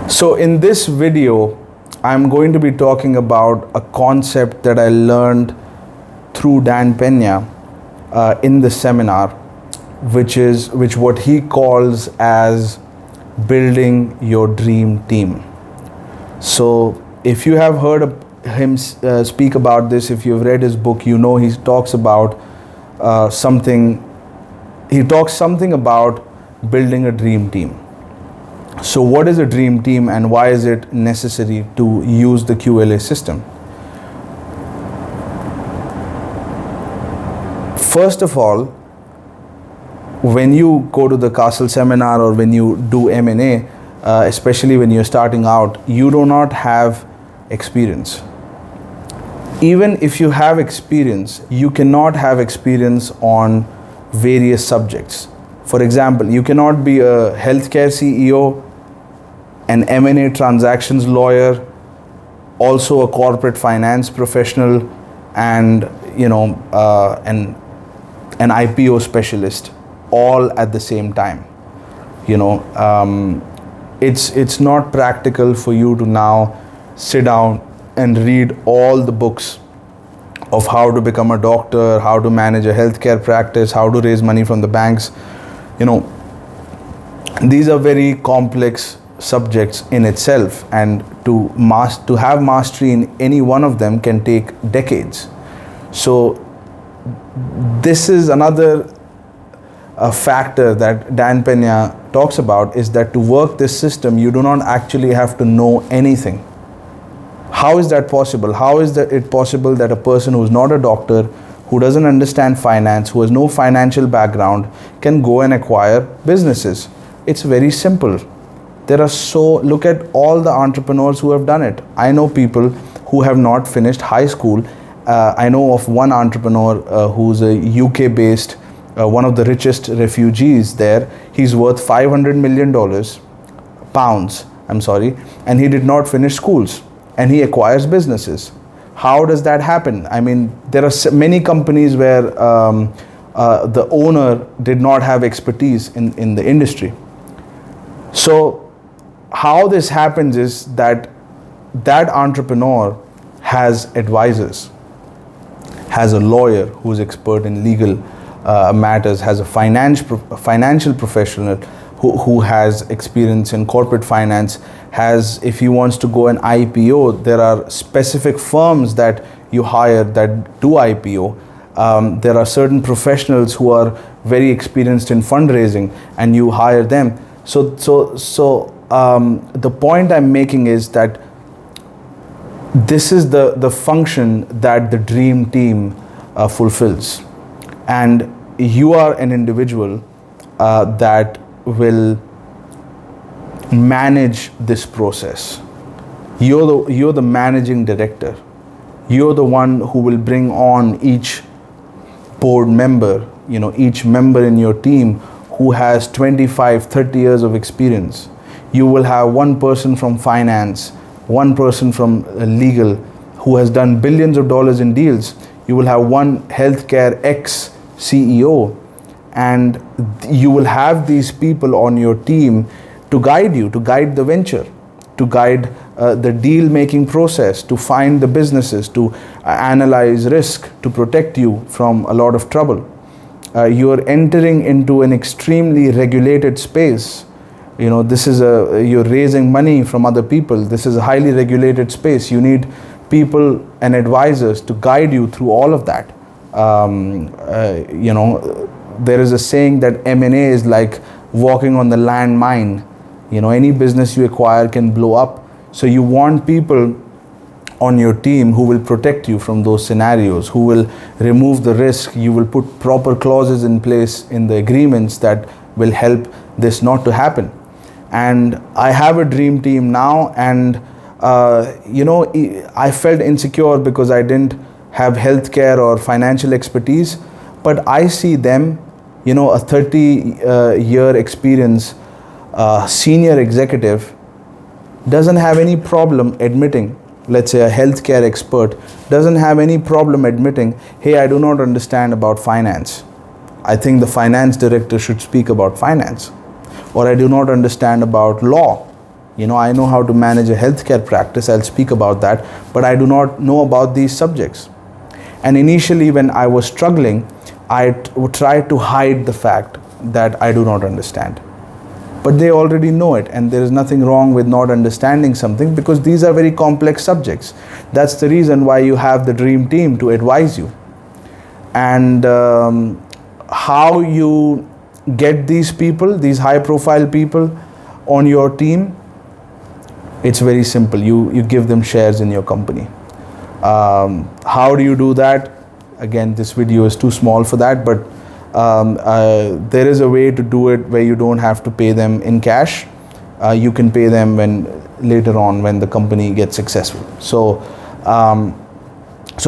So in this video, I'm going to be talking about a concept that I learned through Dan Pena in the seminar, which what he calls as building your dream team. So if you have heard him speak about this, if you've read his book, you know he talks about something about building a dream team. So what is a dream team and why is it necessary to use the QLA system? First of all, when you go to the Castle seminar or when you do M&A, especially when you're starting out, you do not have experience. Even if you have experience, you cannot have experience on various subjects. For example, you cannot be a healthcare CEO, an M&A transactions lawyer, also a corporate finance professional, and an IPO specialist, all at the same time. It's not practical for you to now sit down and read all the books of how to become a doctor, how to manage a healthcare practice, how to raise money from the banks. These are very complex subjects in itself, and to have mastery in any one of them can take decades. So this is another factor that Dan Pena talks about, is that to work this system, you do not actually have to know anything. How is that possible? How is it possible that a person who is not a doctor, who doesn't understand finance, who has no financial background, can go and acquire businesses? It's very simple. Look at all the entrepreneurs who have done it. I know people who have not finished high school. I know of one entrepreneur who's a UK based, one of the richest refugees there. He's worth $500 million, and he did not finish schools, and he acquires businesses. How does that happen? I mean, there are many companies where the owner did not have expertise in the industry. So how this happens is that entrepreneur has advisors, has a lawyer who's expert in legal matters, has a financial professional who has experience in corporate finance, if he wants to go an IPO, there are specific firms that you hire that do IPO. There are certain professionals who are very experienced in fundraising, and you hire them. So the point I'm making is that this is the function that the dream team fulfills, and you are an individual that will manage this process. You're the managing director. You're the one who will bring on each board member, each member in your team who has 25-30 years of experience. You will have one person from finance, one person from legal who has done billions of dollars in deals. You will have one healthcare ex-CEO, and you will have these people on your team to guide you, to guide the venture, to guide the deal making process, to find the businesses, to analyze risk, to protect you from a lot of trouble. You're entering into an extremely regulated space. You're raising money from other people. This is a highly regulated space. You need people and advisors to guide you through all of that. There is a saying that M&A is like walking on the landmine. Any business you acquire can blow up. So you want people on your team who will protect you from those scenarios, who will remove the risk. You will put proper clauses in place in the agreements that will help this not to happen. And I have a dream team now, and I felt insecure because I didn't have healthcare or financial expertise, but I see them, a 30-year experience senior executive doesn't have any problem admitting, let's say a healthcare expert doesn't have any problem admitting, hey, I do not understand about finance. I think the finance director should speak about finance. Or I do not understand about law. I know how to manage a healthcare practice, I'll speak about that, but I do not know about these subjects. And initially, when I was struggling, I would try to hide the fact that I do not understand. But they already know it, and there is nothing wrong with not understanding something, because these are very complex subjects. That's the reason why you have the dream team to advise you. And how you get these people, these high profile people on your team, it's very simple. You give them shares in your company. How do you do that? Again, this video is too small for that, but there is a way to do it where you don't have to pay them in cash. You can pay them later on when the company gets successful. So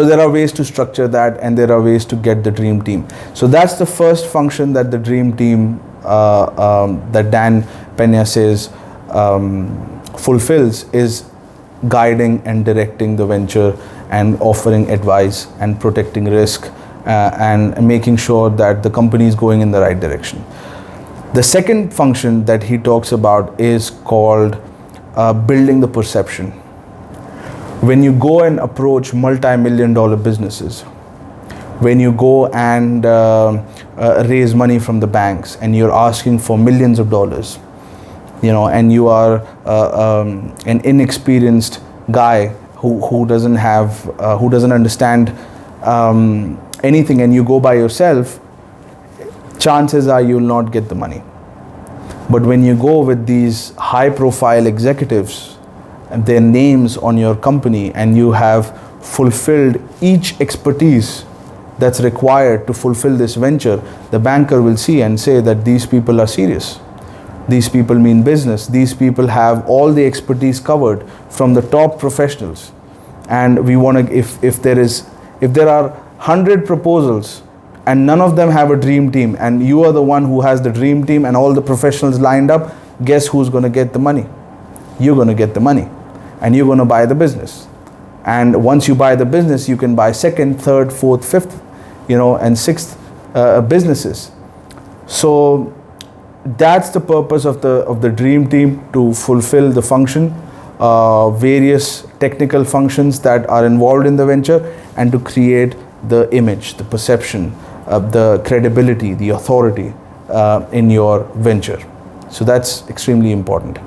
there are ways to structure that, and there are ways to get the dream team. So that's the first function that the dream team that Dan Pena says fulfills, is guiding and directing the venture and offering advice and protecting risk and making sure that the company is going in the right direction. The second function that he talks about is called building the perception. When you go and approach multi-million-dollar businesses, when you go and raise money from the banks and you're asking for millions of dollars, and you are an inexperienced guy who doesn't understand anything, and you go by yourself, chances are you'll not get the money. But when you go with these high profile executives and their names on your company, and you have fulfilled each expertise that's required to fulfill this venture, the banker will see and say that these people are serious. These people mean business. These people have all the expertise covered from the top professionals. And we want to, if there are 100 proposals and none of them have a dream team, and you are the one who has the dream team and all the professionals lined up, guess who's going to get the money? You're going to get the money, and you're going to buy the business. And once you buy the business, you can buy second, third, fourth, fifth, and sixth businesses. So that's the purpose of the dream team, to fulfill the function, various technical functions that are involved in the venture, and to create the image, the perception, the credibility, the authority in your venture. So that's extremely important.